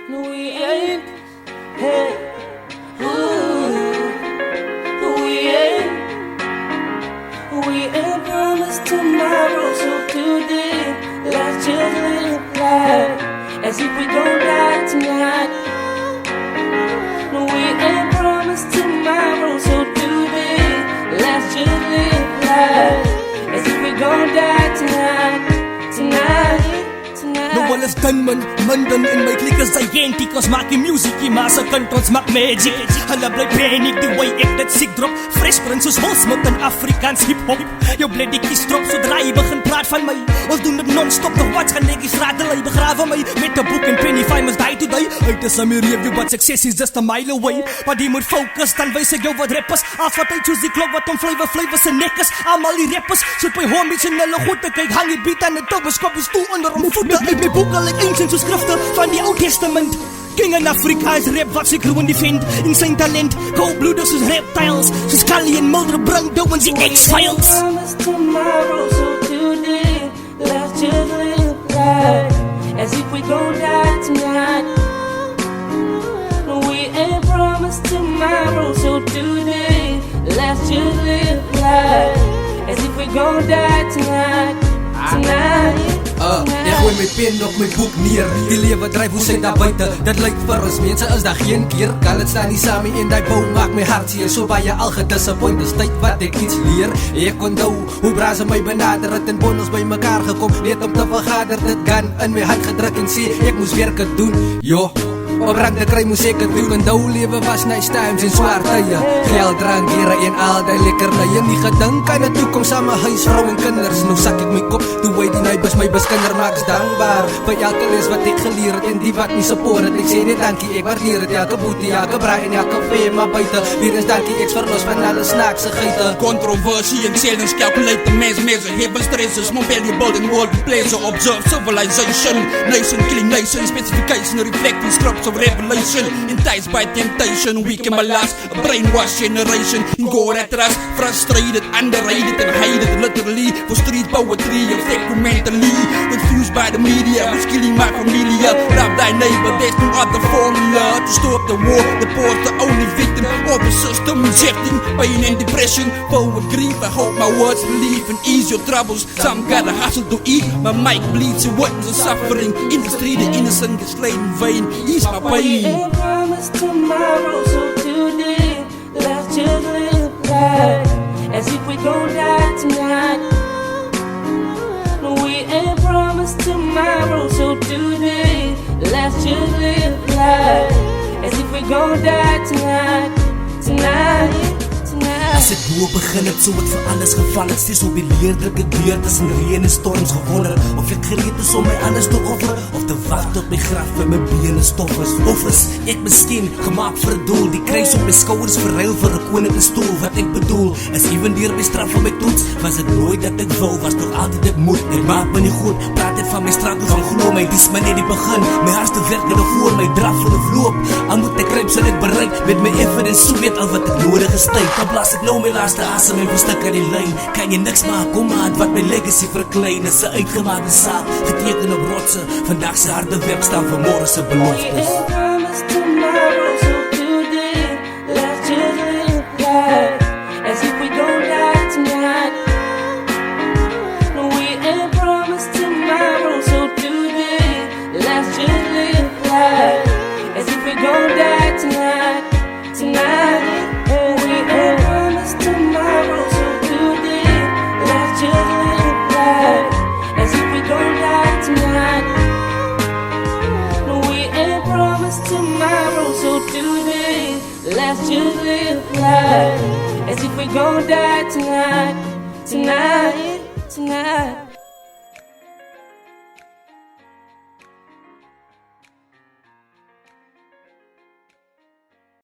No, we ain't. Hey, we ain't. We ain't promised tomorrow, so today let's just live life as if we gon' die tonight. No, we ain't promised tomorrow, so today let's just live life as if we gon' die tonight. No one is gunman, London in my clique is gigantic. Cause maak die music, die massa kunt ons maak magic. Hulle bly panic, die way ek dit siek drop. Fresh prins soos Will Smith in Afrikaans hip-hop. Jou bleddikies drop, sodra jy begin praat van my. Ons doen dit non-stop, nog wat gaan ek die straat, hulle begrawe my. Met a book en penny, famous die to die. Uit is my review, but success is just a mile away. Maar die moet focus, dan wys ek jou wat rappers. Af wat uit soos die klok, wat om flavors en nekkers. Almal die rappers, soos by homies en hulle goed te kyk. Hang die beat aan die tobbe, skop die stoel onder om voete. My boek al ek ancient soos skrifte van die Ou Testament. King in Afrika is rap wat sy kroon defend. In sy talent, koudbloedig soos reptiles. Soos Kali en Mulder bring douwens die X-Files. Promise tomorrow, so today let's just live life as if we gon' die tonight. No, we ain't promised tomorrow, so today let's just live life as if we gon' die tonight. Ek gooi my pen op my boek neer. Die lewe dryf hoe sy daar buite. Dit lyk vir ons mense is daar geen keer. Kan dit staan nie saam en die bou maak my hart seer. So baie al gedisappoint, dis tyd wat ek iets leer. Ek onthou hoe braas my benader het en bondels by mekaar gekom. Net om te vergader, dit gaan in my hand gedruk en sê ek moes werk doen. Jo, op rang te kry moes ek het doen. En dou lewe was nice times en swaar tye. Geld, drank, here en al die lekkernye. Nie gedink aan die toekoms aan my huis, vrou en kinders. Nou sak ek my kop, toe hy die neighbors my beskinder maaks dankbaar. Vir elke les wat ek geleer het en die wat nie support het. Ek sê net dankie, ek waardeer het elke boetie, elke braai en elke vee. Maar buite, weer eens dankie, ek's verlos van alle snaakse geite. Controversie en challenge, calculate the man's measure. Heaven stresses, more valuable than world pleasure. Observe civilization, nation killing nation. Specification reflecting structures of revelation. Enticed by temptation, weak in my last. A brainwashed generation, in God at us. Frustrated, underrated and hated literally. For street poetry, affect mentally. Confused by the media, who's killing my familia. Love thy neighbor, there's no other formula. To stop the war, the poor's the only victim of the system, injecting pain and depression. Forward grief, I hope my words relieve and ease your troubles. Some gotta hustle to eat, my mic bleeds and witness the suffering. In the street, the innocent get slain in vain. Ease my We pain. ain't promised tomorrow, so today let's just live life as if we gon' die tonight. No, we ain't promised tomorrow, so today let's just live life as if we gon' die tonight. As het boe begin het, so het vir alles geval het. Steeds op die leerdruk het weer tussen reën en storms gewonder. Of ek gereed is om my anders te offer, of te wacht tot my graf en my bene stof is. Of is ek miskien gemaakt vir 'n doel. Die kruis op my skouers verruil vir 'n koninklike stoel. Wat ek bedoel, is even deur my straf van my toets. Was het nooit dat ek wou, was toch altyd ek moet. Ek maak my nie goed, praat het van my struggles. Van glo my, dis my net die begin. My hardste werk en voor my draf van 'n vloop. Al moet ek kryp, sal ek bereik. Met my evidence, so weet al wat ek nodig is tyd. Dan blaas ek nou my laaste asem en verstik aan die lyn. Kan jy niks maak, kom aan, wat my legacy verklein. Is 'n uitgemaakte saak, geteken op rotse. Vandag se harde werk staan vir môre se We beloftes. ain't promised tomorrow, so today let's just live life as if we gon' die tonight. No, we ain't promised tomorrow, so today let's just live life as if we gon' die tonight. We ain't promised tomorrow, so today let's just live life as if we gon' die tonight. No, we ain't promised tomorrow, so today let's just live life as if we gon' die tonight.